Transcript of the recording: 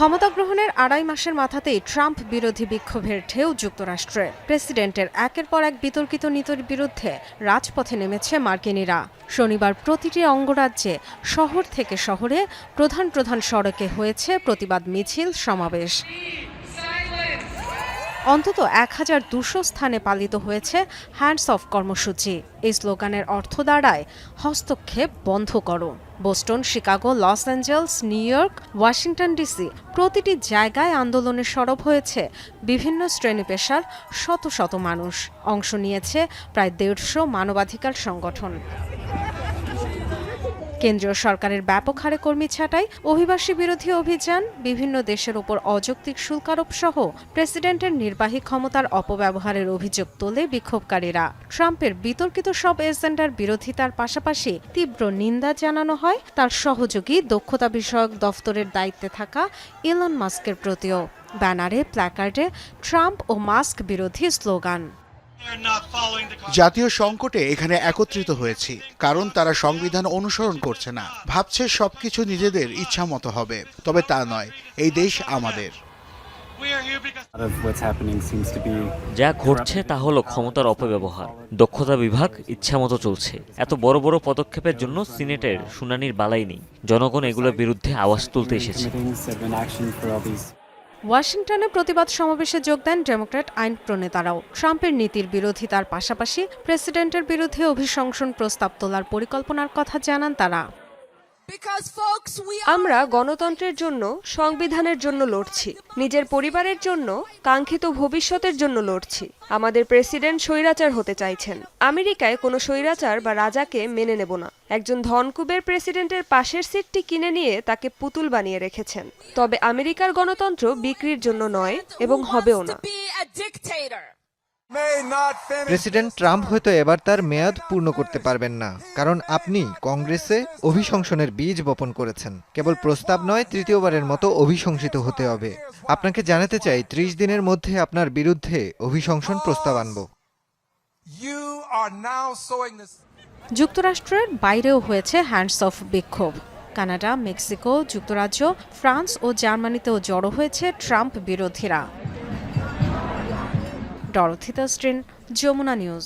ক্ষমতা গ্রহণের আড়াই মাসের মাথাতেই ট্রাম্প বিরোধী বিক্ষোভের ঢেউ যুক্তরাষ্ট্রে। প্রেসিডেন্টের একের পর এক বিতর্কিত নীতির বিরুদ্ধে রাজপথে নেমেছে মার্কিনীরা। শনিবার প্রতিটি অঙ্গরাজ্যে শহর থেকে শহরে প্রধান প্রধান সড়কে হয়েছে প্রতিবাদ মিছিল, সমাবেশ। অন্তত ১,২০০ স্থানে পালিত হয়েছে হ্যান্ডস অফ কর্মসূচি। এই স্লোগানের অর্থ দাঁড়ায় হস্তক্ষেপ বন্ধ করো। Boston, Chicago, Los Angeles, New York, Washington DC প্রতিটি জায়গায় আন্দোলনে সরব হয়েছে বিভিন্ন শ্রেণী পেশার শত শত মানুষ। অংশ নিয়েছে প্রায় ১৫০ মানবাধিকার সংগঠন। কেন্দ্রীয় সরকারের ব্যাপক হারে কর্মী ছাঁটাই, অভিবাসী বিরোধী অভিযান, বিভিন্ন দেশের ওপর অযৌক্তিক শুল্ক আরোপ সহ প্রেসিডেন্টের নির্বাহী ক্ষমতার অপব্যবহারের অভিযোগ তোলে বিক্ষোভকারীরা। ট্রাম্পের বিতর্কিত সব এজেন্ডার বিরোধিতার পাশাপাশি তীব্র নিন্দা জানানো হয় তার সহযোগী দক্ষতা বিষয়ক দফতরের দায়িত্বে থাকা ইলন মাস্কের প্রতিও। ব্যানারে, প্ল্যাকার্ডে ট্রাম্প ও মাস্ক বিরোধী স্লোগান। জাতীয় সংকটে এখানে একত্রিত হয়েছি কারণ তারা সংবিধান অনুসরণ করছে না, ভাবছে সবকিছু নিজেদের ইচ্ছা মতো হবে। তবে তা নয়, এই দেশ আমাদের। যা ঘটছে তা হলো ক্ষমতার অপব্যবহার। দক্ষতা বিভাগ ইচ্ছামতো চলছে। এত বড় বড় পদক্ষেপের জন্য সিনেটের শুনানির বালাই নেই। জনগণ এগুলোর বিরুদ্ধে আওয়াজ তুলতে এসেছে। ওয়াশিংটনে প্রতিবাদ সমাবেশে যোগ দেন ডেমোক্র্যাট আইন প্রণেতারাও। ট্রাম্পের নীতির বিরোধিতার পাশাপাশি প্রেসিডেন্টের বিরুদ্ধে অভিশংসন প্রস্তাব তোলার পরিকল্পনার কথা জানান তারা। আমরা গণতন্ত্রের জন্য, সংবিধানের জন্য লড়ছি, নিজের পরিবারের জন্য, কাঙ্ক্ষিত ভবিষ্যতের জন্য লড়ছি। আমাদের প্রেসিডেন্ট স্বৈরাচার হতে চাইছেন। আমেরিকায় কোনো স্বৈরাচার বা রাজাকে মেনে নেব না। একজন ধনকুবের প্রেসিডেন্টের পাশের সিটটি কিনে নিয়ে তাকে পুতুল বানিয়ে রেখেছেন। তবে আমেরিকার গণতন্ত্র বিক্রির জন্য নয় এবং হবেও না। প্রেসিডেন্ট ট্রাম্প হয়তো এবার তার মেয়াদ পূর্ণ করতে পারবেন না, কারণ আপনি কংগ্রেসে অভিশংসনের বীজ বপন করেছেন। কেবল প্রস্তাব নয়, তৃতীয়বারের মতো অভিশংসিত হতে হবে। আপনাকে জানাতে চাই, ৩০ দিনের মধ্যে আপনার বিরুদ্ধে অভিশংসন প্রস্তাব আনব। যুক্তরাষ্ট্রের বাইরেও হয়েছে হ্যান্ডস অফ বিক্ষোভ। কানাডা, মেক্সিকো, যুক্তরাজ্য, ফ্রান্স ও জার্মানিতেও জড়ো হয়েছে ট্রাম্প বিরোধীরা। ডরোথি স্ট্রিন, যমুনা নিউজ।